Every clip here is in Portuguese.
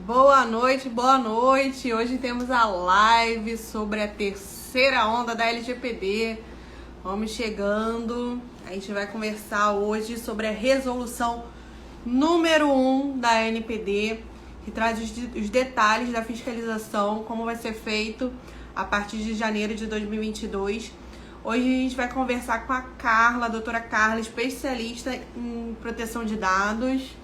Boa noite, boa noite. Hoje temos a live sobre a terceira onda da LGPD. Vamos chegando. A gente vai conversar hoje sobre a resolução número 1 da NPD, que traz os detalhes da fiscalização, como vai ser feito a partir de janeiro de 2022. Hoje a gente vai conversar com a Carla, a doutora Carla, especialista em proteção de dados.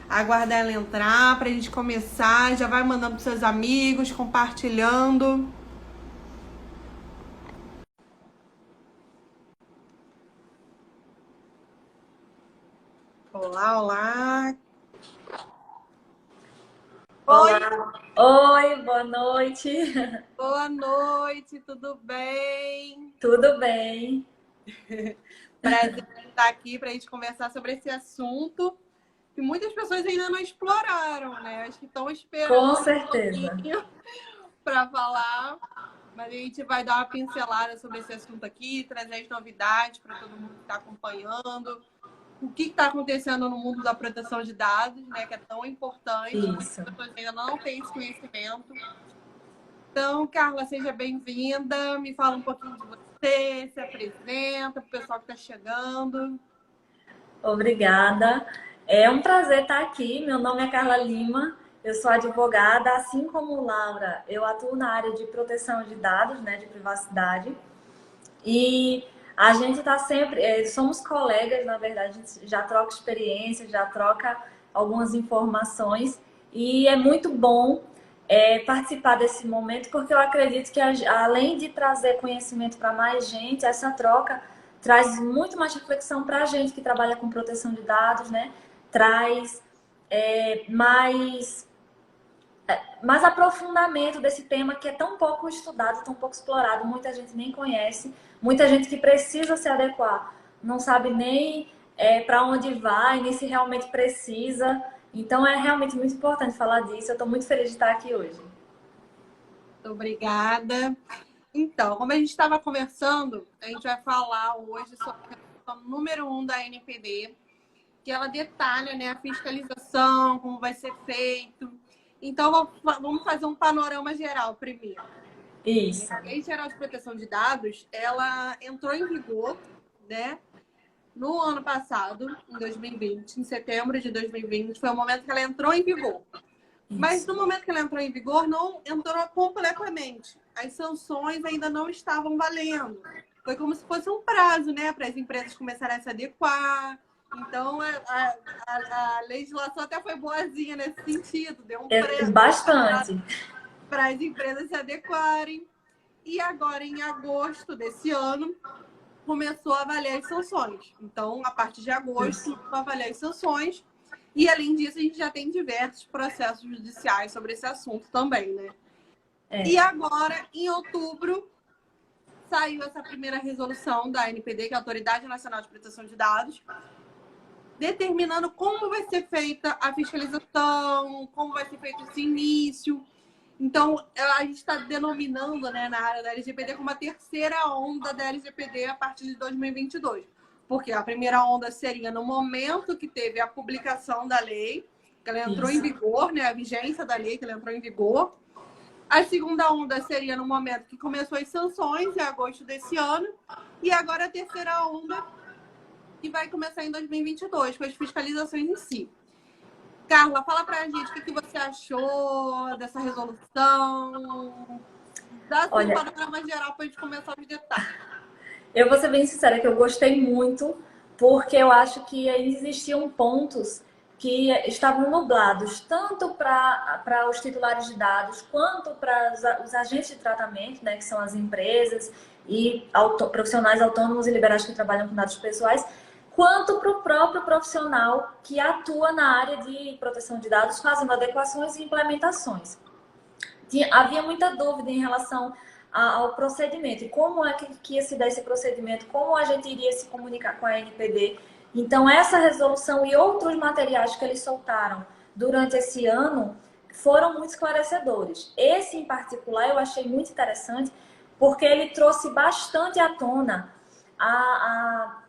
Aguardar ela entrar pra gente começar. Já vai mandando pros seus amigos, compartilhando. Olá, olá. Oi, Olá, oi, boa noite. boa noite, tudo bem? Tudo bem? Prazer em estar aqui pra gente conversar sobre esse assunto que muitas pessoas ainda não exploraram, né? Acho que estão Com esperando um certeza. pouquinho para falar. Mas a gente vai dar uma pincelada sobre esse assunto aqui, trazer as novidades para todo mundo que está acompanhando. O que está acontecendo no mundo da proteção de dados, né? Que é tão importante. Muitas Isso. pessoas ainda não têm esse conhecimento. Então, Carla, seja bem-vinda. Me fala um pouquinho de você, se apresenta para o pessoal que está chegando. Obrigada. É um prazer estar aqui. Meu nome é Carla Lima. Eu sou advogada, assim como Laura. Eu atuo na área de proteção de dados, né, de privacidade. E a gente está sempre, somos colegas, na verdade, a gente já troca experiências, já troca algumas informações e é muito bom participar desse momento, porque eu acredito que além de trazer conhecimento para mais gente, essa troca traz muito mais reflexão para a gente que trabalha com proteção de dados, né? Traz mais aprofundamento desse tema que é tão pouco estudado, tão pouco explorado, muita gente nem conhece, muita gente que precisa se adequar, não sabe nem para onde vai, nem se realmente precisa. Então é realmente muito importante falar disso. Eu estou muito feliz de estar aqui hoje. Muito obrigada. Então, como a gente estava conversando, a gente vai falar hoje sobre a resolução número 1 da NPD, que ela detalha, né, a fiscalização, como vai ser feito. Então, vamos fazer um panorama geral primeiro. Isso. A Lei Geral de Proteção de Dados, ela entrou em vigor, né, no ano passado, em 2020, em setembro de 2020, foi o momento que ela entrou em vigor. Mas Isso. no momento que ela entrou em vigor, não entrou completamente. As sanções ainda não estavam valendo. Foi como se fosse um prazo, né, para as empresas começarem a se adequar. Então, a legislação até foi boazinha nesse sentido, deu um Bastante. para as empresas se adequarem. E agora, em agosto desse ano, começou a valer as sanções. Então, a partir de agosto, Isso. começou a valer as sanções. E, além disso, a gente já tem diversos processos judiciais sobre esse assunto também, né? E agora, em outubro, saiu essa primeira resolução da ANPD, que é a Autoridade Nacional de Proteção de Dados, determinando como vai ser feita a fiscalização, como vai ser feito esse início. Então, a gente está denominando, né, na área da LGPD como a terceira onda da LGPD a partir de 2022. Porque a primeira onda seria no momento que teve a publicação da lei, que ela entrou em Isso. vigor, né, a vigência da lei, que ela entrou em vigor. A segunda onda seria no momento que começou as sanções, em agosto desse ano. E agora a terceira onda, que vai começar em 2022, com as fiscalizações em si. Carla, fala pra gente o que você achou dessa resolução. Dá assim um Olha, panorama geral pra gente começar os detalhes. eu vou ser bem sincera que eu gostei muito, porque eu acho que existiam pontos que estavam nublados, tanto para os titulares de dados, quanto para os agentes de tratamento, né, que são as empresas e profissionais autônomos e liberais que trabalham com dados pessoais, quanto para o próprio profissional que atua na área de proteção de dados, fazendo adequações e implementações. Havia muita dúvida em relação ao procedimento, e como é que ia se dar esse procedimento, como a gente iria se comunicar com a NPD. Então, essa resolução e outros materiais que eles soltaram durante esse ano foram muito esclarecedores. Esse, em particular, eu achei muito interessante, porque ele trouxe bastante à tona a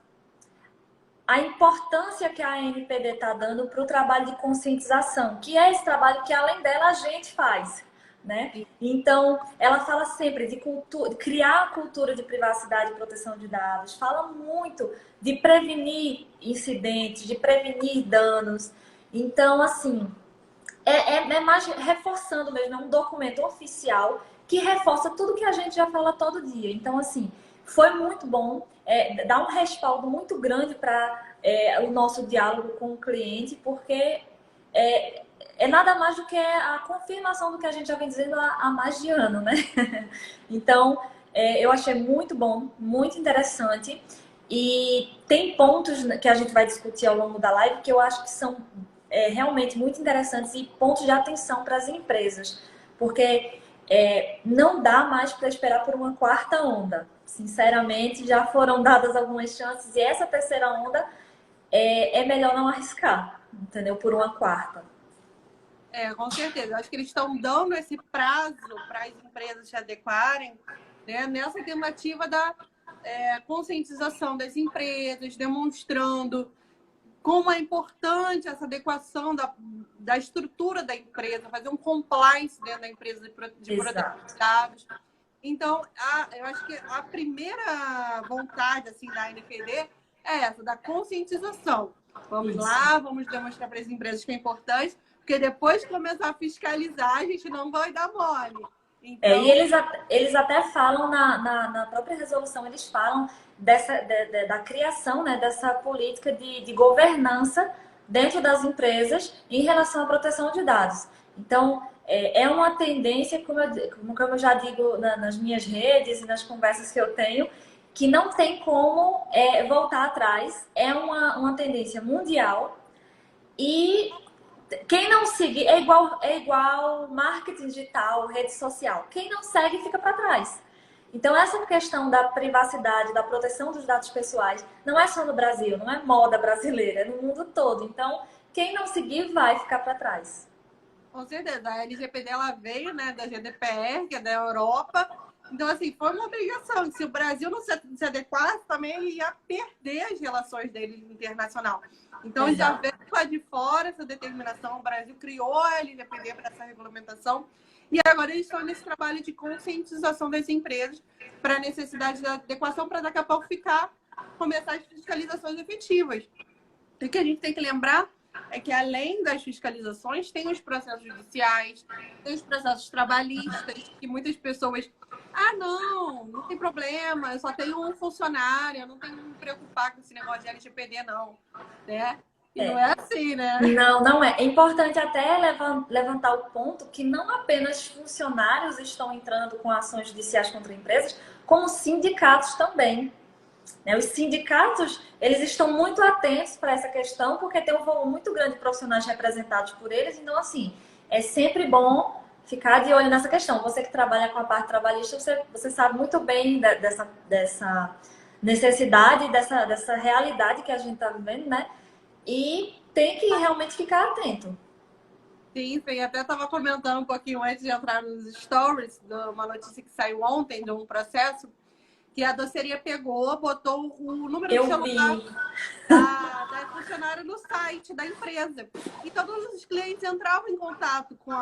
a importância que a NPD está dando para o trabalho de conscientização, que é esse trabalho que, além dela, a gente faz, né? Então, ela fala sempre de criar a cultura de privacidade e proteção de dados, fala muito de prevenir incidentes, de prevenir danos. Então, assim, é mais reforçando mesmo, é um documento oficial que reforça tudo que a gente já fala todo dia. Então, assim, foi muito bom, dá um respaldo muito grande para o nosso diálogo com o cliente, porque é nada mais do que a confirmação do que a gente já vem dizendo há mais de ano, né? Então, eu achei muito bom, muito interessante. E tem pontos que a gente vai discutir ao longo da live que eu acho que são realmente muito interessantes e pontos de atenção para as empresas. Porque não dá mais para esperar por uma quarta onda. Sinceramente, já foram dadas algumas chances e essa terceira onda é melhor não arriscar, entendeu? Por uma quarta. Com certeza. Eu acho que eles estão dando esse prazo para as empresas se adequarem, né, nessa tentativa da conscientização das empresas, demonstrando como é importante essa adequação da estrutura da empresa, fazer um compliance dentro da empresa de proteção de dados. Então, eu acho que a primeira vontade assim, da NPD é essa, da conscientização. Vamos lá, vamos demonstrar para as empresas que é importante, porque depois que começar a fiscalizar, a gente não vai dar mole. Então... e eles até falam na própria resolução, eles falam da criação, né, dessa política de governança dentro das empresas em relação à proteção de dados. Então, é uma tendência, como eu já digo nas minhas redes e nas conversas que eu tenho, que não tem como voltar atrás. É uma tendência mundial e quem não seguir é igual marketing digital, rede social. Quem não segue fica para trás. Então, essa questão da privacidade, da proteção dos dados pessoais, não é só no Brasil, não é moda brasileira, é no mundo todo. Então, quem não seguir vai ficar para trás. Com certeza. A LGPD ela veio, né, da GDPR, que é da Europa. Então, assim, foi uma obrigação. Se o Brasil não se adequasse, também ele ia perder as relações dele internacional. Então, já veio lá de fora essa determinação. O Brasil criou a LGPD para essa regulamentação. E agora eles estão nesse trabalho de conscientização das empresas para a necessidade da adequação, para daqui a pouco começar as fiscalizações efetivas. O que a gente tem que lembrar é que, além das fiscalizações, tem os processos judiciais, tem os processos trabalhistas, que muitas pessoas... não tem problema, eu só tenho um funcionário, eu não tenho que me preocupar com esse negócio de LGPD, não. Né? E não é assim, né? Não é. É importante até levantar o ponto que não apenas funcionários estão entrando com ações judiciais contra empresas, como sindicatos também. Os sindicatos, eles estão muito atentos para essa questão, porque tem um volume muito grande de profissionais representados por eles. Então, assim, é sempre bom ficar de olho nessa questão. Você que trabalha com a parte trabalhista, você sabe muito bem dessa necessidade, dessa realidade que a gente está vivendo, né? E tem que realmente ficar atento. Sim, até estava comentando um pouquinho antes de entrar nos stories, de uma notícia que saiu ontem, de um processo que a doceria pegou, botou o número de celular da funcionária no site da empresa. E todos os clientes entravam em contato com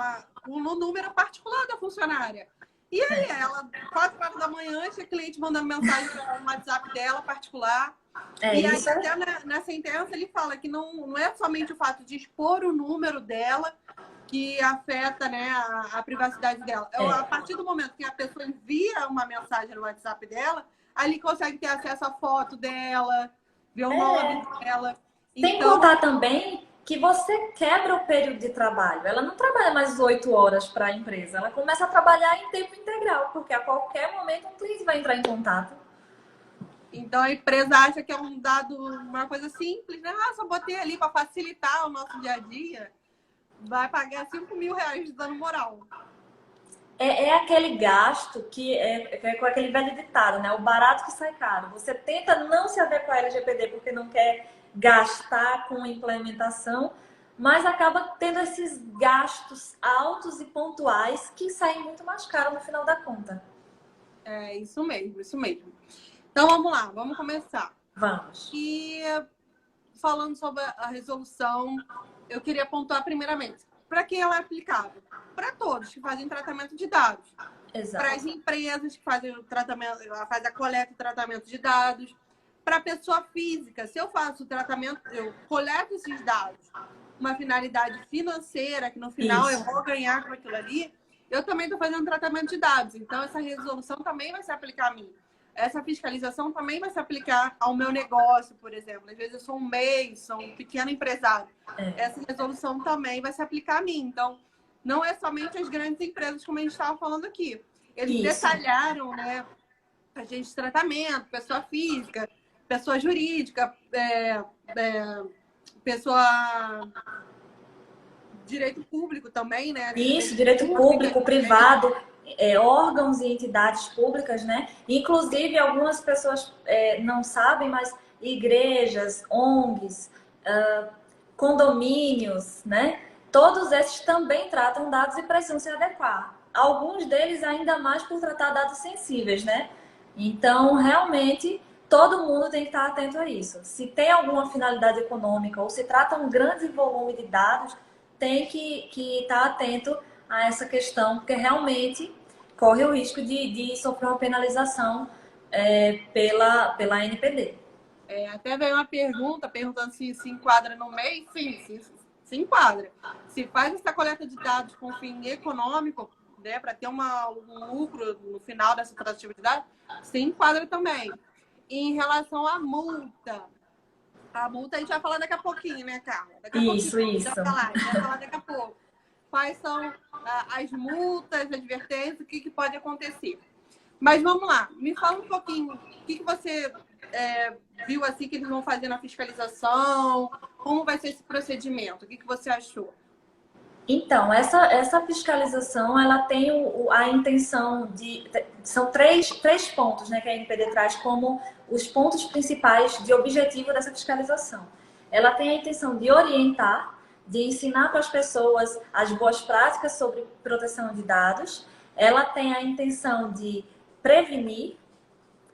o número particular da funcionária. E aí, ela, 4 horas da manhã, tinha cliente mandando mensagem no WhatsApp dela, particular. E aí, até na sentença, ele fala que não é somente o fato de expor o número dela que afeta, né, a privacidade dela. A partir do momento que a pessoa envia uma mensagem no WhatsApp dela, ali consegue ter acesso à foto dela, ver o nome dela. Tem que contar também que você quebra o período de trabalho. Ela não trabalha mais 8 horas para a empresa. Ela começa a trabalhar em tempo integral, porque a qualquer momento um cliente vai entrar em contato. Então a empresa acha que é um dado, uma coisa simples, né? Só botei ali para facilitar o nosso dia a dia. Vai pagar R$5.000 de dano moral. É aquele gasto que é com aquele velho ditado, né? O barato que sai caro. Você tenta não se adequar à LGPD porque não quer gastar com a implementação, mas acaba tendo esses gastos altos e pontuais que saem muito mais caro no final da conta. É isso mesmo, isso mesmo. Então vamos lá, vamos começar. Vamos. E falando sobre a resolução, eu queria pontuar primeiramente, para quem ela é aplicável? Para todos que fazem tratamento de dados. Para as empresas que fazem o tratamento, faz a coleta e tratamento de dados. Para a pessoa física, se eu faço o tratamento, eu coleto esses dados, uma finalidade financeira, que no final eu vou ganhar com aquilo ali, eu também estou fazendo tratamento de dados. Então, essa resolução também vai se aplicar a mim. Essa fiscalização também vai se aplicar ao meu negócio, por exemplo. Às vezes eu sou um MEI, sou um pequeno empresário. Essa resolução também vai se aplicar a mim. Então, não é somente as grandes empresas, como a gente estava falando aqui. Eles detalharam, né, agente de tratamento, pessoa física, pessoa jurídica, pessoa... direito público também, né? Isso, direito público, privado, órgãos e entidades públicas, né? Inclusive, algumas pessoas não sabem, mas igrejas, ONGs, condomínios, né? Todos esses também tratam dados e precisam se adequar. Alguns deles ainda mais por tratar dados sensíveis, né? Então, realmente, todo mundo tem que estar atento a isso. Se tem alguma finalidade econômica ou se trata um grande volume de dados, tem que estar atento a essa questão, porque realmente corre o risco de sofrer uma penalização pela NPD. Até veio uma pergunta perguntando se enquadra no MEI. Sim, se enquadra. Se faz essa coleta de dados com fim econômico, né, para ter um lucro no final dessa tratativa de dados, se enquadra também. E em relação à multa, a multa a gente vai falar daqui a pouquinho, né, Carla? Isso. A gente vai falar daqui a pouco. Quais são as multas, as advertências, o que pode acontecer. Mas vamos lá, me fala um pouquinho, o que você viu assim que eles vão fazer na fiscalização? Como vai ser esse procedimento? O que você achou? Então, essa fiscalização, ela tem a intenção de... São três pontos, né, que a NPD traz como os pontos principais de objetivo dessa fiscalização. Ela tem a intenção de orientar, de ensinar para as pessoas as boas práticas sobre proteção de dados. Ela tem a intenção de prevenir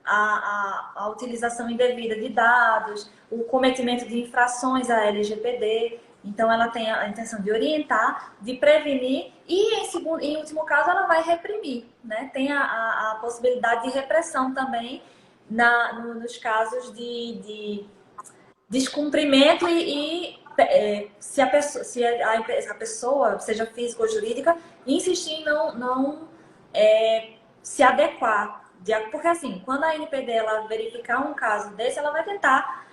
a utilização indevida de dados, o cometimento de infrações à LGPD. Então, ela tem a intenção de orientar, de prevenir e, em último caso, ela vai reprimir, né? Tem a possibilidade de repressão também nos casos de descumprimento se a pessoa, seja física ou jurídica, insistir em não se adequar. Porque, assim, quando a NPD ela verificar um caso desse, ela vai tentar...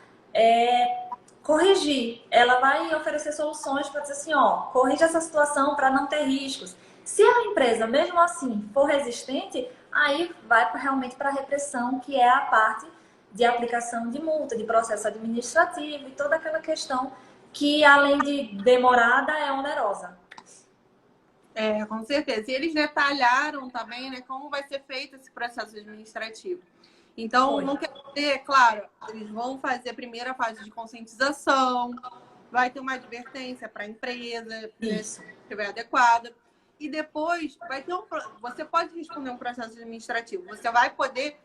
corrigir, ela vai oferecer soluções para dizer assim, corrija essa situação para não ter riscos. Se a empresa, mesmo assim, for resistente, aí vai realmente para a repressão, que é a parte de aplicação de multa, de processo administrativo e toda aquela questão que, além de demorada, é onerosa. Com certeza. E eles detalharam também, né, como vai ser feito esse processo administrativo. Então, não quer dizer, claro, eles vão fazer a primeira fase de conscientização, vai ter uma advertência para a empresa, né, se estiver adequada. E depois vai ter você pode responder um processo administrativo. Você vai poder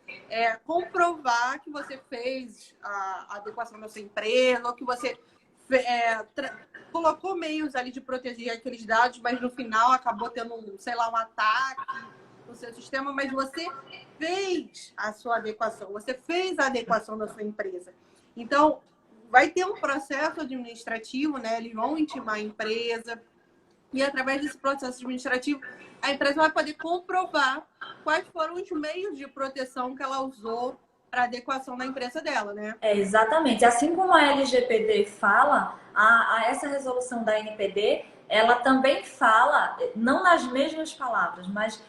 comprovar que você fez a adequação da sua empresa, ou que você colocou meios ali de proteger aqueles dados, mas no final acabou tendo, um ataque no seu sistema, mas você fez a sua adequação, você fez a adequação da sua empresa. Então, vai ter um processo administrativo, né? Eles vão intimar a empresa e, através desse processo administrativo, a empresa vai poder comprovar quais foram os meios de proteção que ela usou para a adequação da empresa dela, né? Exatamente. Assim como a LGPD fala, essa resolução da NPD, ela também fala, não nas mesmas palavras, mas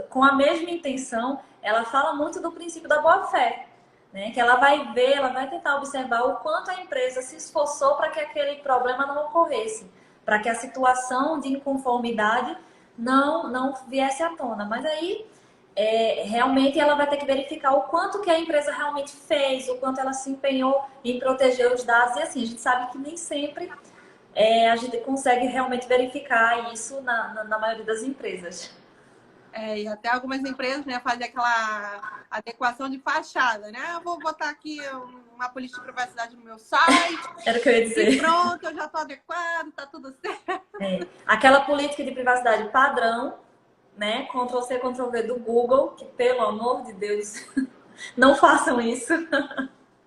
com a mesma intenção, ela fala muito do princípio da boa-fé, né? Que ela vai ver, ela vai tentar observar o quanto a empresa se esforçou para que aquele problema não ocorresse, para que a situação de inconformidade não viesse à tona. Mas aí, realmente, ela vai ter que verificar o quanto que a empresa realmente fez, o quanto ela se empenhou em proteger os dados. E assim, a gente sabe que nem sempre a gente consegue realmente verificar isso na maioria das empresas. E até algumas empresas, né, fazem aquela adequação de fachada, né? Eu vou botar aqui uma política de privacidade no meu site Era o que eu ia e dizer. pronto, eu já estou adequado, tá tudo certo. Aquela política de privacidade padrão, né? Ctrl+C, Ctrl+V do Google, que pelo amor de Deus, não façam isso.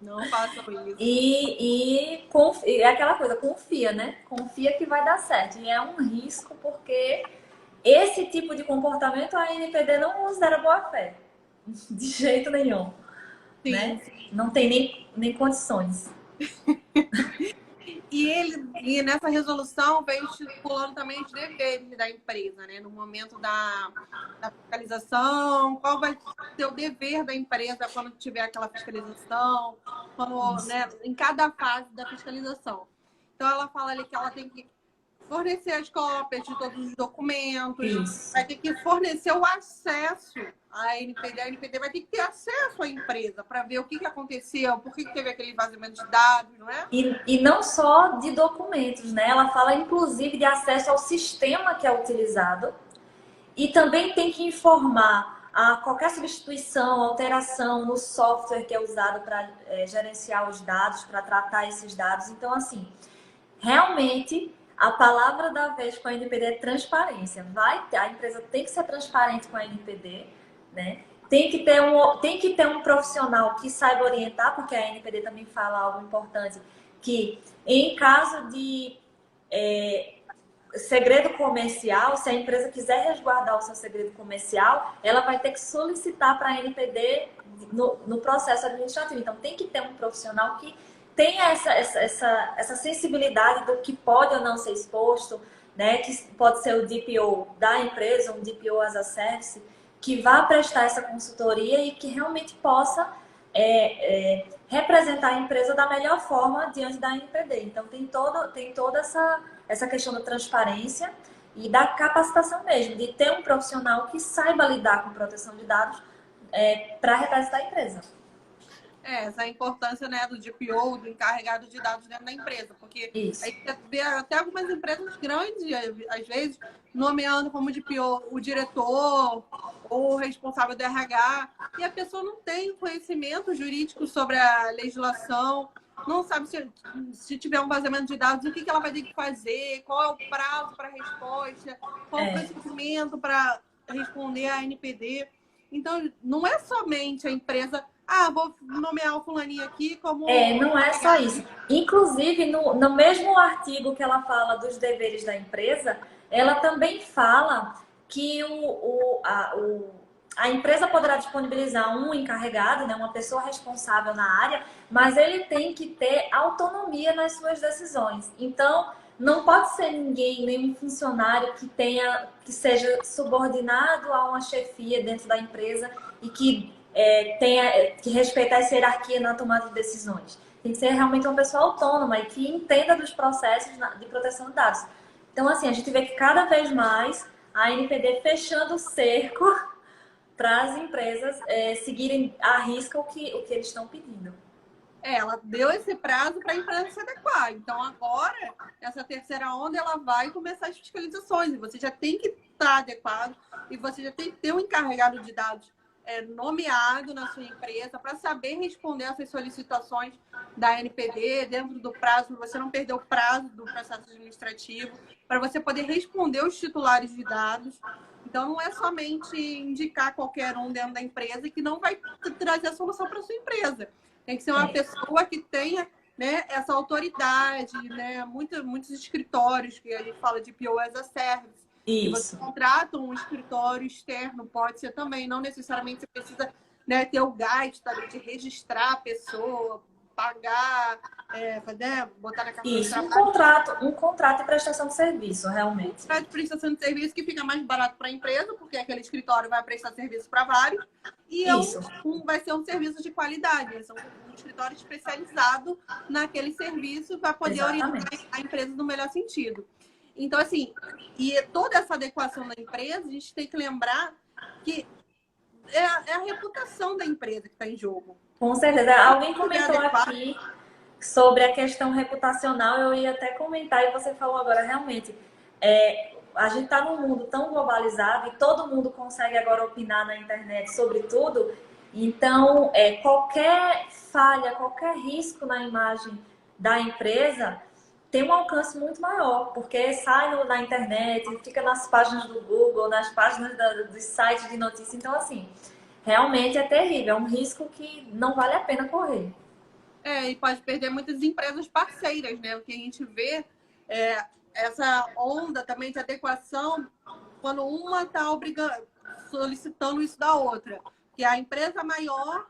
Não façam isso. E é aquela coisa, confia, né? Confia que vai dar certo. E é um risco porque esse tipo de comportamento a NPD não considera boa-fé. De jeito nenhum. Sim, Né? sim. Não tem nem condições. E nessa resolução veio estipulando também os deveres da empresa, né? No momento da fiscalização, qual vai ser o dever da empresa quando tiver aquela fiscalização, quando, né, em cada fase da fiscalização. Então ela fala ali que ela tem que fornecer as cópias de todos os documentos, Isso. vai ter que fornecer o acesso à NPD. A NPD vai ter que ter acesso à empresa para ver o que aconteceu, por que teve aquele vazamento de dados, não é? E não só de documentos, né? Ela fala inclusive de acesso ao sistema que é utilizado e também tem que informar a qualquer substituição, alteração no software que é usado para gerenciar os dados, para tratar esses dados. Então, assim, realmente a palavra da vez com a NPD é transparência. A empresa tem que ser transparente com a NPD, né? Tem que ter um profissional que saiba orientar, porque a NPD também fala algo importante, que em caso de segredo comercial, se a empresa quiser resguardar o seu segredo comercial, ela vai ter que solicitar para a NPD no processo administrativo. Então, tem que ter um profissional que tenha essa sensibilidade do que pode ou não ser exposto, né? Que pode ser o DPO da empresa, um DPO as a service, que vá prestar essa consultoria e que realmente possa representar a empresa da melhor forma diante da NPD. Então, tem toda essa questão da transparência e da capacitação mesmo, de ter um profissional que saiba lidar com proteção de dados para representar a empresa. Essa é a importância, né, do DPO, do encarregado de dados dentro da empresa, porque Isso. aí você vê até algumas empresas grandes, às vezes, nomeando como DPO o diretor ou o responsável do RH, e a pessoa não tem conhecimento jurídico sobre a legislação, não sabe se tiver um vazamento de dados, o que ela vai ter que fazer, qual é o prazo para resposta, qual o procedimento para responder à NPD. Então, não é somente a empresa... vou nomear o fulaninho aqui como... Não é só isso. Inclusive, no mesmo artigo que ela fala dos deveres da empresa, ela também fala que a empresa poderá disponibilizar um encarregado, né, uma pessoa responsável na área, mas ele tem que ter autonomia nas suas decisões. Então, não pode ser nenhum funcionário que seja subordinado a uma chefia dentro da empresa e que tenha que respeitar essa hierarquia na tomada de decisões. Tem que ser realmente uma pessoa autônoma e que entenda dos processos de proteção de dados. Então, assim, a gente vê que cada vez mais a NPD fechando o cerco para as empresas seguirem à risca o que eles estão pedindo. Ela deu esse prazo para a empresa se adequar. Então, agora, essa terceira onda, ela vai começar as fiscalizações. E você já tem que estar adequado e você já tem que ter um encarregado de dados nomeado na sua empresa para saber responder essas solicitações da NPD dentro do prazo, para você não perder o prazo do processo administrativo, para você poder responder os titulares de dados. Então, não é somente indicar qualquer um dentro da empresa que não vai trazer a solução para a sua empresa. Tem que ser uma pessoa que tenha, né, essa autoridade, né? Muitos escritórios que a gente fala de PO as a Service. E você contrata um escritório externo, pode ser também. Não necessariamente você precisa, né, ter o gasto de registrar a pessoa, pagar, botar na carteira de trabalho. Um contrato de prestação de serviço, realmente. Um contrato de prestação de serviço que fica mais barato para a empresa, porque aquele escritório vai prestar serviço para vários. E vai ser um serviço de qualidade. Vai ser um escritório especializado naquele serviço para poder orientar a empresa no melhor sentido. Então, assim, e toda essa adequação da empresa, a gente tem que lembrar que é a reputação da empresa que está em jogo. Com certeza. Alguém comentou aqui sobre a questão reputacional, eu ia até comentar, e você falou agora, realmente, a gente está num mundo tão globalizado e todo mundo consegue agora opinar na internet sobre tudo. Então, qualquer falha, qualquer risco na imagem da empresa tem um alcance muito maior, porque sai na internet, fica nas páginas do Google, nas páginas dos sites de notícia. Então, assim, realmente é terrível, é um risco que não vale a pena correr. E pode perder muitas empresas parceiras, né? O que a gente vê é essa onda também de adequação, quando uma está solicitando isso da outra. Que a empresa maior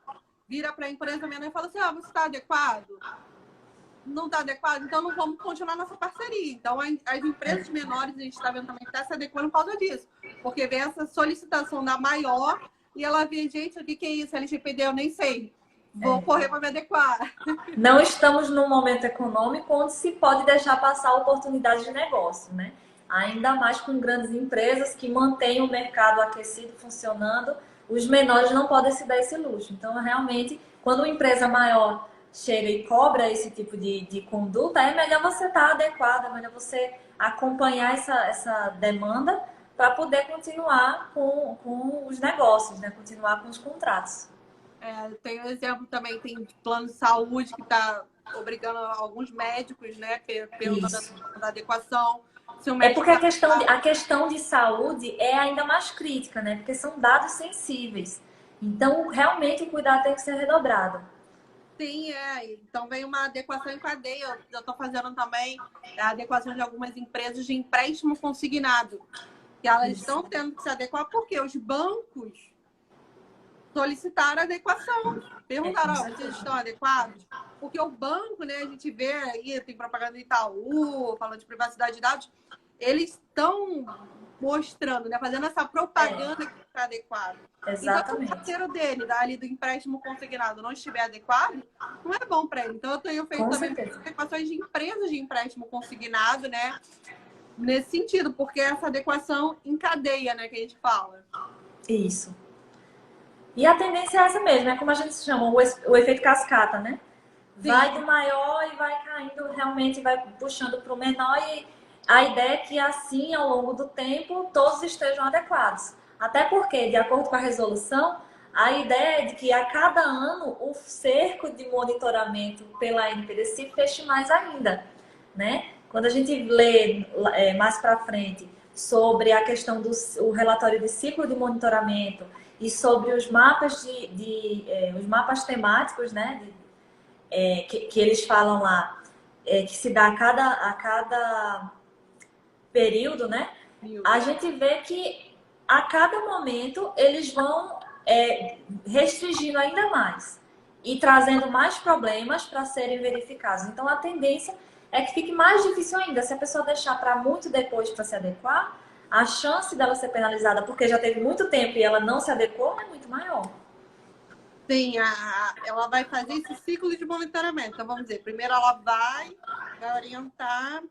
vira para a empresa menor e fala assim, você está adequado? Não está adequado? Então não vamos continuar nossa parceria. Então as empresas menores, a gente está vendo também que está se adequando por causa disso. Porque vem essa solicitação da maior e ela vê, gente, o que é isso? LGPD, eu nem sei. Vou correr para me adequar. Não estamos num momento econômico onde se pode deixar passar oportunidades de negócio, né? Ainda mais com grandes empresas que mantêm o mercado aquecido, funcionando, os menores não podem se dar esse luxo. Então, realmente, quando uma empresa maior chega e cobra esse tipo de conduta, é melhor você estar adequado, é melhor você acompanhar essa demanda para poder continuar com os negócios, né? Continuar com os contratos. Tem um exemplo também, tem plano de saúde que está obrigando alguns médicos, né, perguntando da adequação. Se o médico porque a questão de saúde é ainda mais crítica, né? Porque são dados sensíveis. Então, realmente, o cuidado tem que ser redobrado. Sim, então vem uma adequação em cadeia. Eu estou fazendo também a adequação de algumas empresas de empréstimo consignado. Que elas estão tendo que se adequar porque os bancos solicitaram adequação. Perguntaram, vocês estão adequados? Porque o banco, né, a gente vê aí, tem propaganda do Itaú, falando de privacidade de dados, eles estão mostrando, né, fazendo essa propaganda que está adequado. Exatamente. Então, se o parceiro dele, ali do empréstimo consignado, não estiver adequado, não é bom para ele. Então, eu tenho feito também adequações de empresas de empréstimo consignado, né, nesse sentido, porque essa adequação em cadeia, né, que a gente fala. Isso. E a tendência é essa mesmo, é como a gente chama, o efeito cascata, né? Vai do maior e vai caindo, realmente vai puxando para o menor, e a ideia é que assim, ao longo do tempo, todos estejam adequados. Até porque, de acordo com a resolução, a ideia é de que a cada ano o cerco de monitoramento pela ANPD se feche mais ainda, né? Quando a gente lê mais para frente sobre a questão do relatório de ciclo de monitoramento e sobre os mapas os mapas temáticos, né, que eles falam lá, que se dá a cada período, né, a gente vê que a cada momento eles vão restringindo ainda mais e trazendo mais problemas para serem verificados. Então, a tendência é que fique mais difícil ainda. Se a pessoa deixar para muito depois para se adequar, a chance dela ser penalizada porque já teve muito tempo e ela não se adequou é muito maior. Sim, ela vai fazer esse ciclo de monitoramento. Então, vamos dizer, primeiro ela vai orientar,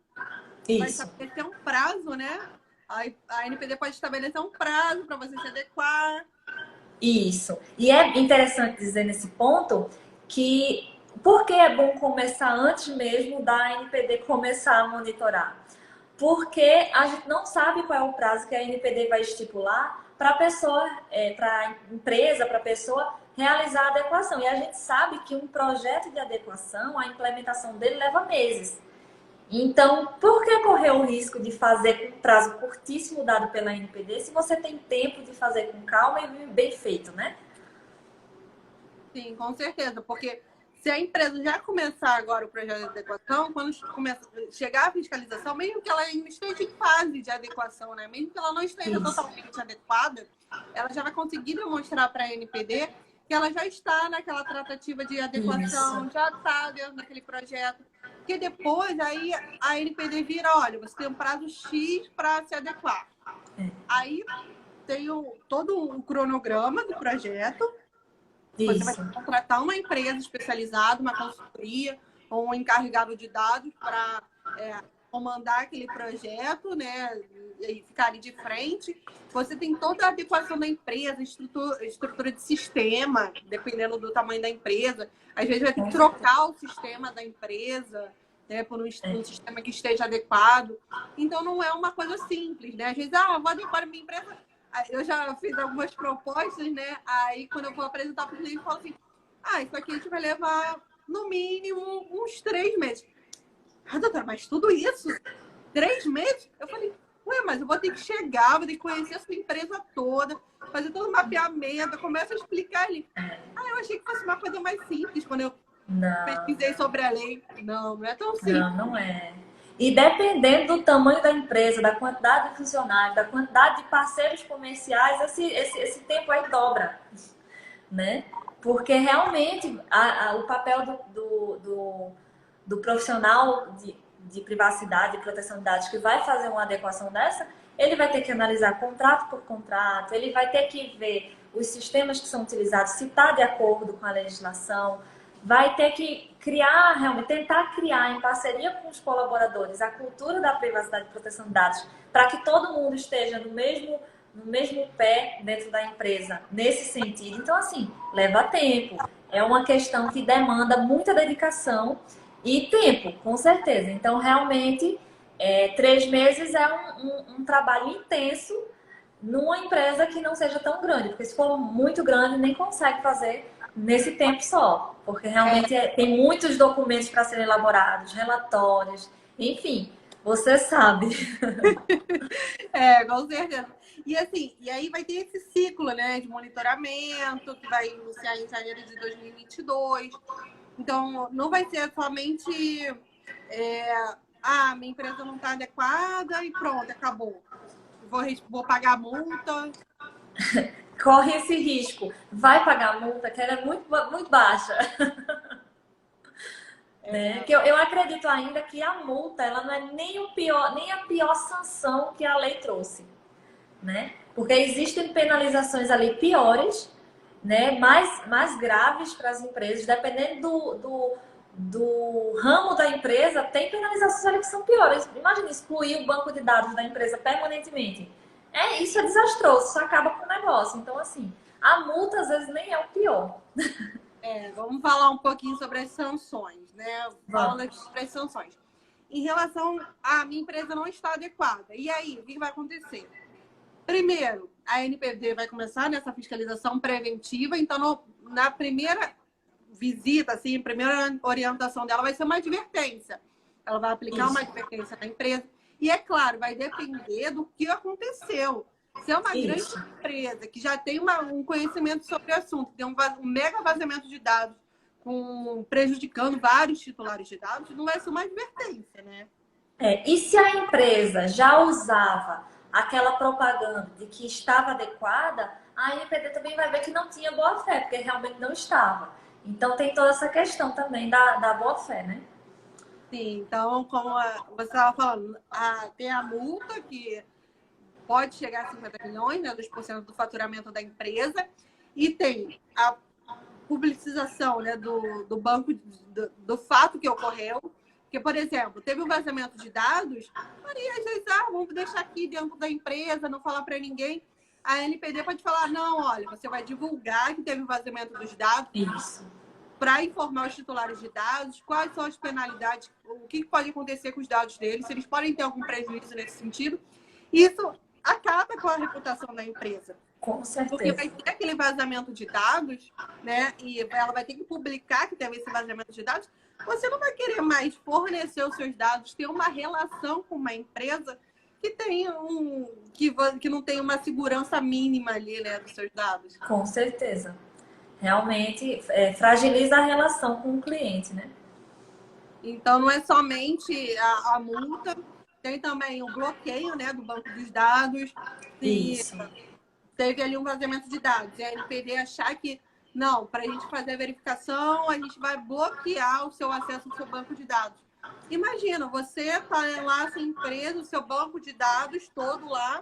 vai estabelecer um prazo, né? A ANPD pode estabelecer um prazo para você se adequar. Isso. E é interessante dizer nesse ponto que por que é bom começar antes mesmo da ANPD começar a monitorar? Porque a gente não sabe qual é o prazo que a ANPD vai estipular para a pessoa, para a empresa, para a pessoa realizar a adequação. E a gente sabe que um projeto de adequação, a implementação dele leva meses. Então, por que correr o risco de fazer com prazo curtíssimo dado pela ANPD se você tem tempo de fazer com calma e bem feito, né? Sim, com certeza, porque se a empresa já começar agora o projeto de adequação, quando chegar a fiscalização, mesmo que ela ainda esteja em fase de adequação, né? Mesmo que ela não esteja totalmente adequada, ela já vai conseguir demonstrar para a ANPD que ela já está naquela tratativa de adequação, já está dentro daquele projeto. Porque depois aí a ANPD vira, olha, você tem um prazo X para se adequar. Aí tem todo um cronograma do projeto. Você vai contratar uma empresa especializada, uma consultoria, ou um encarregado de dados para comandar aquele projeto, né? E ficar ali de frente. Você tem toda a adequação da empresa, estrutura de sistema, dependendo do tamanho da empresa. Às vezes vai ter que trocar o sistema da empresa. né, por um sistema que esteja adequado. Então, não é uma coisa simples, né? Às vezes, vou adequar a minha empresa. Eu já fiz algumas propostas, né? Aí, quando eu vou apresentar para o cliente, eu falo assim, isso aqui a gente vai levar, no mínimo, uns 3 meses. Doutora, mas tudo isso? 3 meses? Eu falei, mas eu vou ter que chegar, vou ter que conhecer a sua empresa toda, fazer todo o mapeamento, eu começo a explicar ele. Eu achei que fosse uma coisa mais simples quando eu pesquisei sobre a lei. Não é tão simples. Não é. E dependendo do tamanho da empresa, da quantidade de funcionários, da quantidade de parceiros comerciais, esse tempo aí dobra, né? Porque realmente o papel do profissional de privacidade e proteção de dados que vai fazer uma adequação dessa, ele vai ter que analisar contrato por contrato, ele vai ter que ver os sistemas que são utilizados, se está de acordo com a legislação, vai ter que realmente tentar criar em parceria com os colaboradores a cultura da privacidade e proteção de dados, para que todo mundo esteja no mesmo pé dentro da empresa, nesse sentido. Então, assim, leva tempo. É uma questão que demanda muita dedicação e tempo, com certeza. Então, realmente, 3 meses é um trabalho intenso numa empresa que não seja tão grande, porque se for muito grande, nem consegue fazer nesse tempo só, porque realmente tem muitos documentos para serem elaborados, relatórios, enfim, você sabe. Com certeza. E assim, e aí vai ter esse ciclo, né, de monitoramento, que vai iniciar em janeiro de 2022. Então, não vai ser somente minha empresa não está adequada e pronto, acabou. Vou pagar a multa. Corre esse risco. Vai pagar a multa, que ela é muito, muito baixa. Né? Que eu acredito ainda que a multa ela não é nem a pior sanção que a lei trouxe. Né? Porque existem penalizações ali piores, né? mais graves para as empresas, dependendo do ramo da empresa, tem penalizações ali que são piores. Imagina excluir o banco de dados da empresa permanentemente. Isso é desastroso, isso acaba com o negócio. Então, assim, a multa às vezes nem é o pior. Vamos falar um pouquinho sobre as sanções, né? Falando sobre as sanções. Em relação a minha empresa não está adequada. E aí, o que vai acontecer? Primeiro, a NPD vai começar nessa fiscalização preventiva. Então, na primeira visita, assim, a primeira orientação dela vai ser uma advertência. Ela vai aplicar uma advertência na empresa. E, é claro, vai depender do que aconteceu. Se é uma grande empresa que já tem um conhecimento sobre o assunto, tem um mega vazamento de dados, prejudicando vários titulares de dados, não vai ser uma advertência, né? E se a empresa já usava aquela propaganda de que estava adequada, a NPD também vai ver que não tinha boa-fé, porque realmente não estava. Então, tem toda essa questão também da boa-fé, né? Sim, então, como você estava falando, tem a multa, que pode chegar a 50 milhões, né, 2% do faturamento da empresa, e tem a publicização, né, do banco, do fato que ocorreu. Porque, por exemplo, teve um vazamento de dados, aí às vezes, vamos deixar aqui dentro da empresa, não falar para ninguém. A NPD pode falar, não, olha, você vai divulgar que teve um vazamento dos dados. Isso. Para informar os titulares de dados, quais são as penalidades, o que pode acontecer com os dados deles, se eles podem ter algum prejuízo nesse sentido. Isso acaba com a reputação da empresa. Com certeza. Porque vai ter aquele vazamento de dados, né? E ela vai ter que publicar que teve esse vazamento de dados. Você não vai querer mais fornecer os seus dados, ter uma relação com uma empresa que tem que não tem uma segurança mínima ali, né, dos seus dados. Com certeza. Realmente fragiliza a relação com o cliente, né? Então, não é somente a multa, tem também o bloqueio, né, do banco dos dados. Isso. Teve ali um vazamento de dados. E a NPD achar que, não, para a gente fazer a verificação, a gente vai bloquear o seu acesso ao seu banco de dados. Imagina, você está lá, sua empresa, o seu banco de dados todo lá,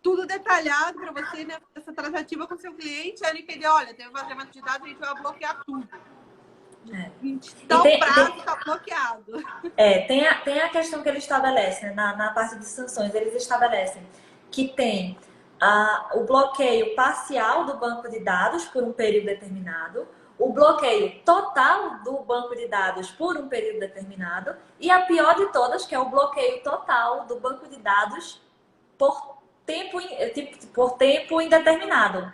tudo detalhado para você, né, essa tratativa com o seu cliente. A NPD, olha, tem um vazamento de dados, a gente vai bloquear tudo. Então, o prazo está bloqueado. Tem a questão que eles estabelecem, né? Na parte de sanções, eles estabelecem que tem o bloqueio parcial do banco de dados por um período determinado, o bloqueio total do banco de dados por um período determinado e a pior de todas, que é o bloqueio total do banco de dados por tempo indeterminado,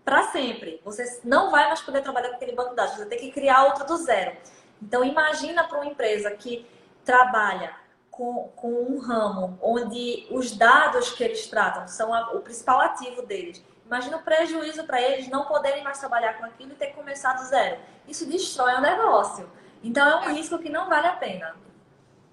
para sempre. Você não vai mais poder trabalhar com aquele banco de dados, você tem que criar outro do zero. Então, imagina para uma empresa que trabalha com um ramo onde os dados que eles tratam são o principal ativo deles. Imagina o prejuízo para eles não poderem mais trabalhar com aquilo e ter que começar do zero. Isso destrói o negócio. Então, é um risco que não vale a pena.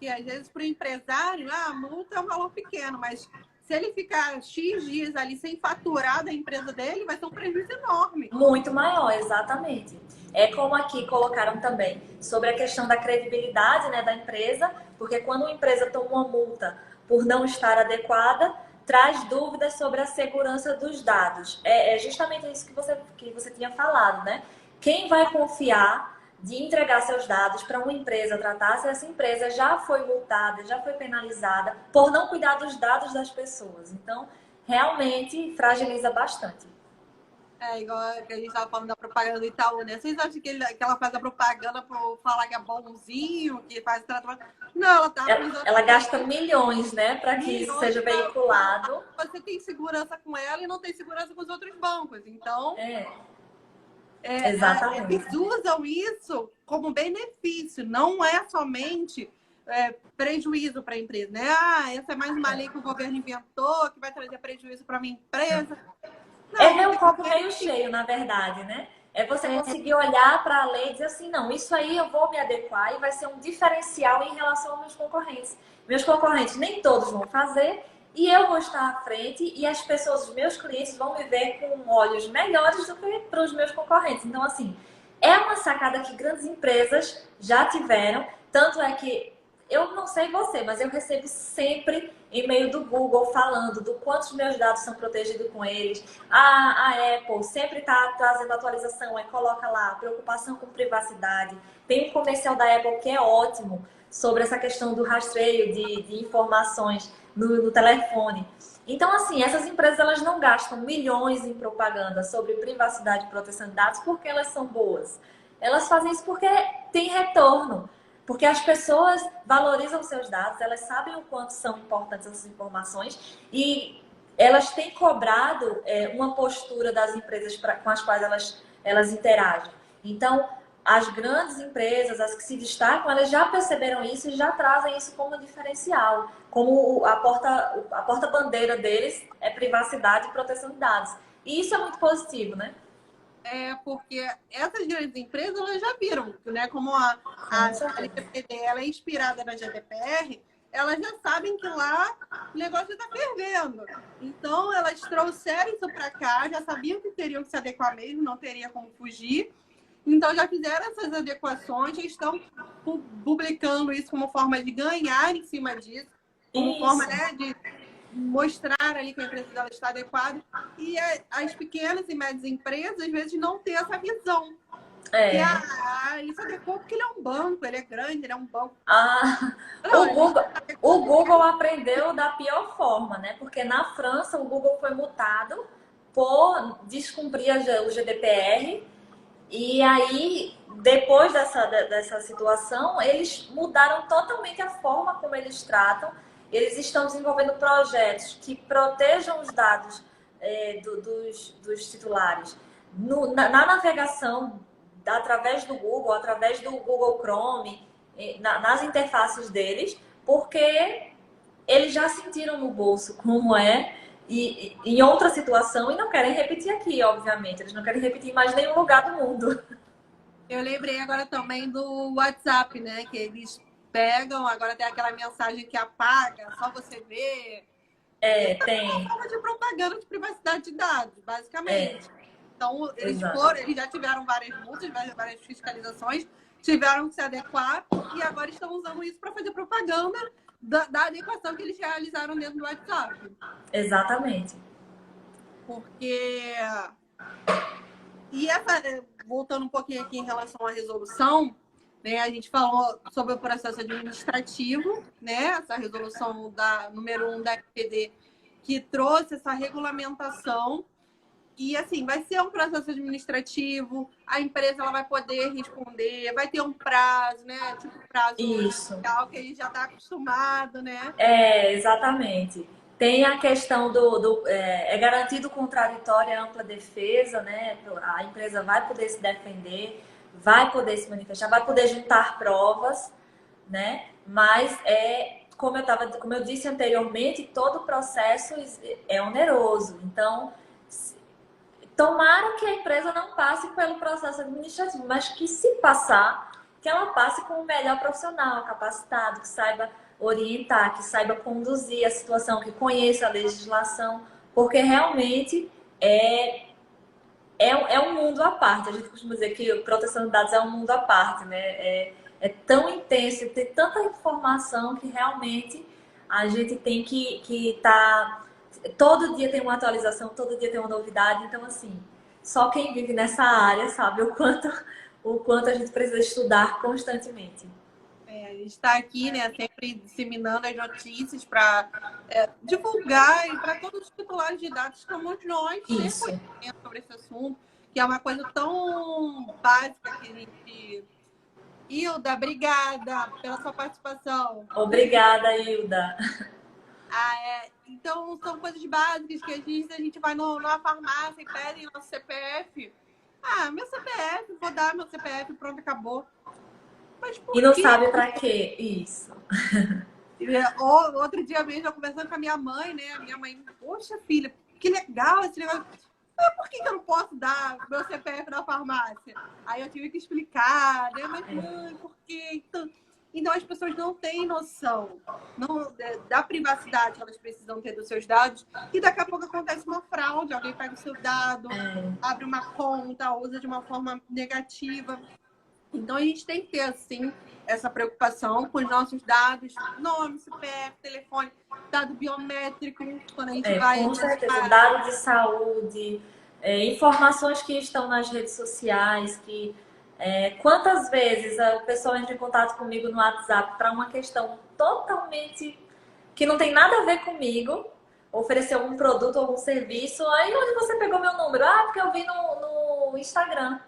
E às vezes para o empresário, a multa é um valor pequeno, mas se ele ficar X dias ali sem faturar da empresa dele, vai ser um prejuízo enorme. Muito maior, exatamente. É como aqui colocaram também sobre a questão da credibilidade, né, da empresa, porque quando uma empresa toma uma multa por não estar adequada, traz dúvidas sobre a segurança dos dados. É justamente isso que você tinha falado, né? Quem vai confiar de entregar seus dados para uma empresa tratar se essa empresa já foi multada, já foi penalizada por não cuidar dos dados das pessoas? Então, realmente fragiliza bastante. É igual que a gente estava falando da propaganda do Itaú, né? Vocês acham que ela faz a propaganda por falar que é bonzinho, que faz tratamento? Não, ela tá ela gasta milhões, né, para que isso seja veiculado. Você tem segurança com ela e não tem segurança com os outros bancos. Então, exatamente. Eles usam isso como benefício, não é somente prejuízo para a empresa, né? Essa é mais uma lei que o governo inventou, que vai trazer prejuízo para a minha empresa. Não, é ver um copo meio cheio, na verdade, né? É você conseguir olhar para a lei e dizer assim, não, isso aí eu vou me adequar e vai ser um diferencial em relação aos meus concorrentes. Meus concorrentes nem todos vão fazer e eu vou estar à frente e as pessoas, os meus clientes vão me ver com olhos melhores do que para os meus concorrentes. Então, assim, é uma sacada que grandes empresas já tiveram, tanto é que eu não sei você, mas eu recebo sempre e-mail do Google falando do quantos meus dados são protegidos com eles. A Apple sempre está trazendo atualização, aí coloca lá preocupação com privacidade. Tem um comercial da Apple que é ótimo sobre essa questão do rastreio de informações no telefone. Então, assim, essas empresas elas não gastam milhões em propaganda sobre privacidade e proteção de dados porque elas são boas. Elas fazem isso porque tem retorno. Porque as pessoas valorizam seus dados, elas sabem o quanto são importantes essas informações e elas têm cobrado uma postura das empresas com as quais elas interagem. Então, as grandes empresas, as que se destacam, elas já perceberam isso e já trazem isso como diferencial. Como a porta-bandeira deles é privacidade e proteção de dados. E isso é muito positivo, né? Porque essas grandes empresas elas já viram, né? Como a LGPD ela é inspirada na GDPR, elas já sabem que lá o negócio está fervendo. Então, elas trouxeram isso para cá, já sabiam que teriam que se adequar mesmo, não teria como fugir. Então, já fizeram essas adequações, já estão publicando isso como forma de ganhar em cima disso, como forma, né, de mostrar ali que a empresa dela está adequada. E as pequenas e médias empresas, às vezes, não têm essa visão. Ele se adequou porque ele é um banco, ele é grande, ele é um banco. O Google aprendeu da pior forma, né? Porque na França o Google foi multado por descumprir o GDPR. E aí, depois dessa situação, eles mudaram totalmente a forma como eles tratam. Eles estão desenvolvendo projetos que protejam os dados dos titulares na navegação através do Google, através do Google Chrome, nas interfaces deles, porque eles já sentiram no bolso como é e em outra situação e não querem repetir aqui, obviamente. Eles não querem repetir em mais nenhum lugar do mundo. Eu lembrei agora também do WhatsApp, né? Que eles pegam, agora tem aquela mensagem que apaga, só você vê. Tem. É uma forma de propaganda de privacidade de dados, basicamente. Então, eles já tiveram várias multas, várias fiscalizações, tiveram que se adequar e agora estão usando isso para fazer propaganda da adequação que eles realizaram dentro do WhatsApp. Exatamente. Porque... voltando um pouquinho aqui em relação à resolução, né, a gente falou sobre o processo administrativo, né, essa resolução número 1 da LGPD, que trouxe essa regulamentação E assim, vai ser um processo administrativo, a empresa ela vai poder responder, vai ter um prazo, né? Tipo prazo Isso. legal que a gente já está acostumado, né? Exatamente. Tem a questão é garantido contraditório e ampla defesa, né? A empresa vai poder se defender, vai poder se manifestar, vai poder juntar provas, né? Mas como eu disse anteriormente, todo o processo é oneroso. Então, tomara que a empresa não passe pelo processo administrativo, mas que se passar, que ela passe com o melhor profissional, capacitado, que saiba orientar, que saiba conduzir a situação, que conheça a legislação, porque realmente é um mundo à parte. A gente costuma dizer que proteção de dados é um mundo à parte, né? É tão intenso, tem tanta informação que realmente a gente tem que estar. Todo dia tem uma atualização, todo dia tem uma novidade. Então, assim, só quem vive nessa área sabe o quanto a gente precisa estudar constantemente. A gente está aqui, né, sempre disseminando as notícias para divulgar e para todos os titulares de dados, estamos nós ter Isso. conhecimento sobre esse assunto, que é uma coisa tão básica que a gente. Hilda, obrigada pela sua participação. Obrigada, Hilda. Então, são coisas básicas que às vezes a gente vai numa farmácia e pedem nosso CPF. Meu CPF, vou dar meu CPF, pronto, acabou. Mas por E não quê? sabe para quê? Isso. Outro dia mesmo, eu conversando com a minha mãe, né? A minha mãe, poxa, filha, que legal esse negócio. Por que eu não posso dar meu CPF na farmácia? Aí eu tive que explicar, né? Mas, mãe, por quê? Então as pessoas não têm noção da privacidade que elas precisam ter dos seus dados. E daqui a pouco acontece uma fraude, alguém pega o seu dado, abre uma conta, usa de uma forma negativa. Então a gente tem que ter, assim, essa preocupação com os nossos dados, nome, CPF, telefone, dado biométrico, quando a gente vai... Com certeza, dados de saúde, informações que estão nas redes sociais, quantas vezes o pessoal entra em contato comigo no WhatsApp para uma questão totalmente que não tem nada a ver comigo, oferecer algum produto ou algum serviço, aí onde você pegou meu número? Porque eu vi no Instagram.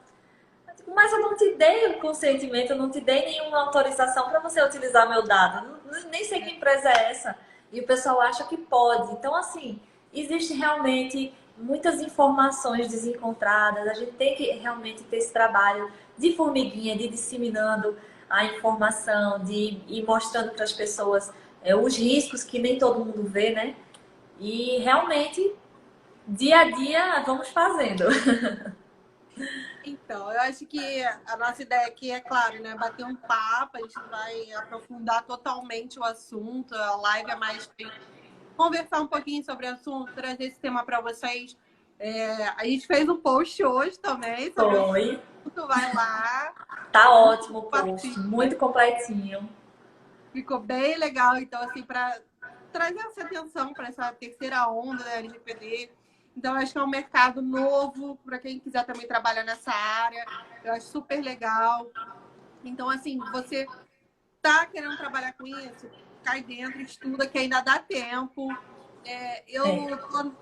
Mas eu não te dei o consentimento, eu não te dei nenhuma autorização para você utilizar meu dado. Nem sei que empresa é essa. E o pessoal acha que pode. Então, assim, existe realmente muitas informações desencontradas. A gente tem que realmente ter esse trabalho de formiguinha, de disseminando a informação, de ir mostrando para as pessoas os riscos que nem todo mundo vê, né? E realmente, dia a dia, vamos fazendo. Então, eu acho que a nossa ideia aqui é, claro, né? Bater um papo, a gente vai aprofundar totalmente o assunto. A live é mais para conversar um pouquinho sobre o assunto, trazer esse tema para vocês. A gente fez um post hoje também sobre o assunto, vai lá. Tá ótimo o post, muito completinho. Ficou bem legal, então, assim, para trazer essa atenção para essa terceira onda da LGPD. Então, acho que é um mercado novo para quem quiser também trabalhar nessa área. Eu acho super legal. Então, assim, você tá querendo trabalhar com isso, cai dentro, estuda, que ainda dá tempo. Eu tô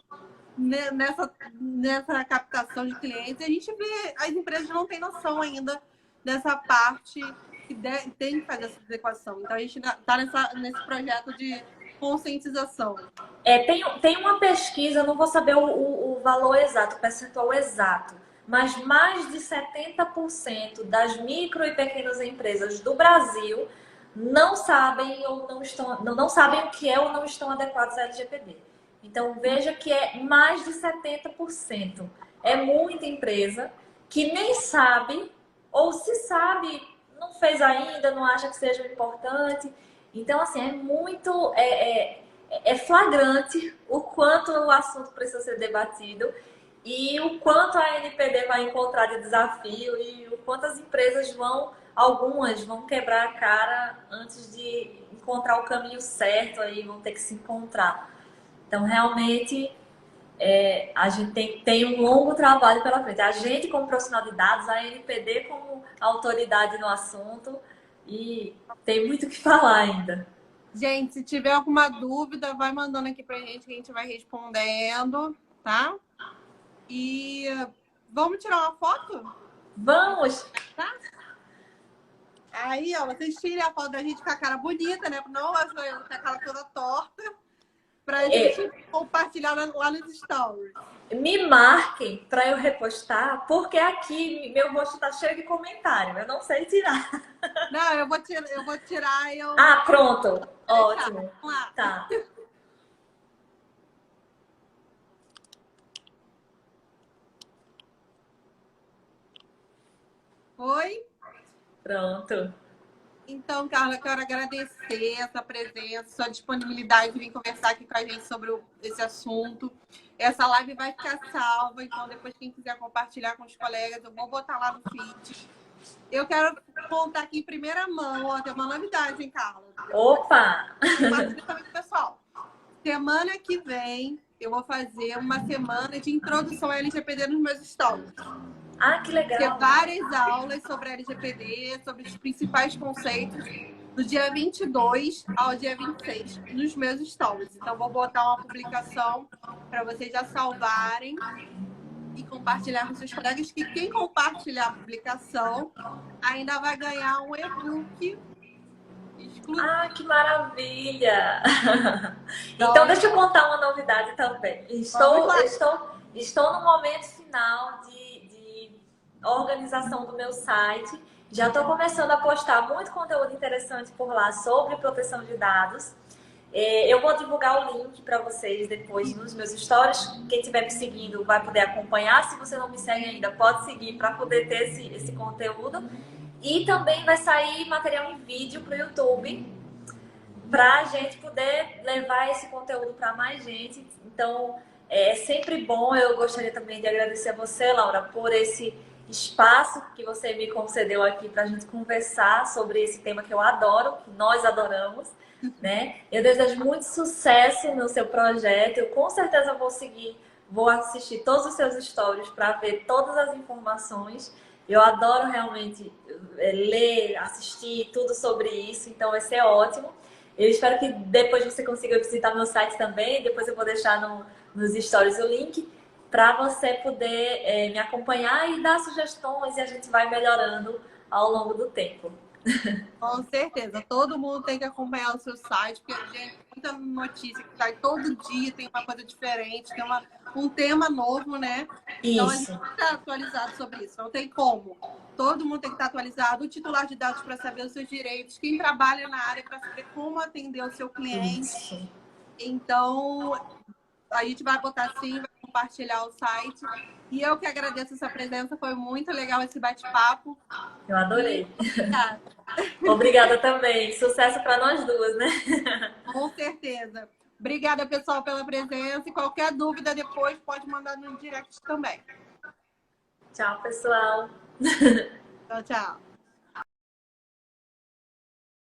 nessa captação de clientes, a gente vê, as empresas não têm noção ainda dessa parte que tem que fazer essa adequação. Então, a gente está nesse projeto de conscientização. Tem uma pesquisa, eu não vou saber o valor exato, o percentual exato, mas mais de 70% das micro e pequenas empresas do Brasil não sabem ou não sabem o que é ou não estão adequados à LGPD. Então veja que é mais de 70%. É muita empresa que nem sabe, ou se sabe, não fez ainda, não acha que seja importante. Então, assim, é flagrante o quanto o assunto precisa ser debatido e o quanto a NPD vai encontrar de desafio e o quanto as empresas algumas vão quebrar a cara antes de encontrar o caminho certo, aí vão ter que se encontrar. Então, realmente, a gente tem um longo trabalho pela frente. A gente como profissional de dados, a NPD como autoridade no assunto, e tem muito o que falar ainda. Gente, se tiver alguma dúvida, vai mandando aqui pra gente que a gente vai respondendo, tá? E vamos tirar uma foto? Vamos! Tá? Aí, ó, vocês tirem a foto da gente com a cara bonita, né? Não sou eu com a cara toda torta. Pra gente compartilhar lá nos stories. Me marquem para eu repostar, porque aqui meu rosto tá cheio de comentário. Eu não sei tirar. Não, eu vou tirar e eu... Ah, pronto. Ótimo. Vamos lá. Tá. Oi? Pronto. Então, Carla, eu quero agradecer essa presença, sua disponibilidade de vir conversar aqui com a gente sobre esse assunto. Essa live vai ficar salva, então depois quem quiser compartilhar com os colegas, eu vou botar lá no feed. Eu quero contar aqui em primeira mão, ó, tem uma novidade, hein, Carla? Opa! Pessoal, semana que vem eu vou fazer uma semana de introdução à LGPD nos meus stories. Ah, que legal! Ter várias aulas sobre a LGPD, sobre os principais conceitos, do dia 22 ao dia 26, nos meus stories. Então, vou botar uma publicação para vocês já salvarem e compartilhar com seus colegas, que quem compartilhar a publicação ainda vai ganhar um e-book exclusivo. Ah, que maravilha! Então, deixa eu contar uma novidade também. Estou no momento final de organização do meu site. Já estou começando a postar muito conteúdo interessante por lá sobre proteção de dados. Eu vou divulgar o link para vocês depois nos meus stories. Quem estiver me seguindo vai poder acompanhar. Se você não me segue ainda, pode seguir para poder ter esse conteúdo. E também vai sair material em vídeo para o YouTube, para a gente poder levar esse conteúdo para mais gente. Então, é sempre bom. Eu gostaria também de agradecer a você, Laura, por esse espaço que você me concedeu aqui para a gente conversar sobre esse tema que eu adoro, que nós adoramos, né? Eu desejo muito sucesso no seu projeto. Eu com certeza vou assistir todos os seus stories para ver todas as informações. Eu adoro realmente ler, assistir tudo sobre isso, então vai ser ótimo. Eu espero que depois você consiga visitar meu site também. Depois eu vou deixar nos stories o link para você poder me acompanhar e dar sugestões, e a gente vai melhorando ao longo do tempo. Com certeza, todo mundo tem que acompanhar o seu site, porque, gente, muita notícia que sai todo dia, tem uma coisa diferente, tem um tema novo, né? Então, a gente tem que estar atualizado sobre isso, não tem como. Todo mundo tem que estar atualizado, o titular de dados para saber os seus direitos, quem trabalha na área para saber como atender o seu cliente. Isso. Então, a gente vai botar sim, vai compartilhar o site. E eu que agradeço essa presença, foi muito legal esse bate-papo. Eu adorei. Obrigada. Obrigada também. Sucesso para nós duas, né? Com certeza. Obrigada, pessoal, pela presença. E qualquer dúvida depois pode mandar no direct também. Tchau, pessoal. Tchau, tchau.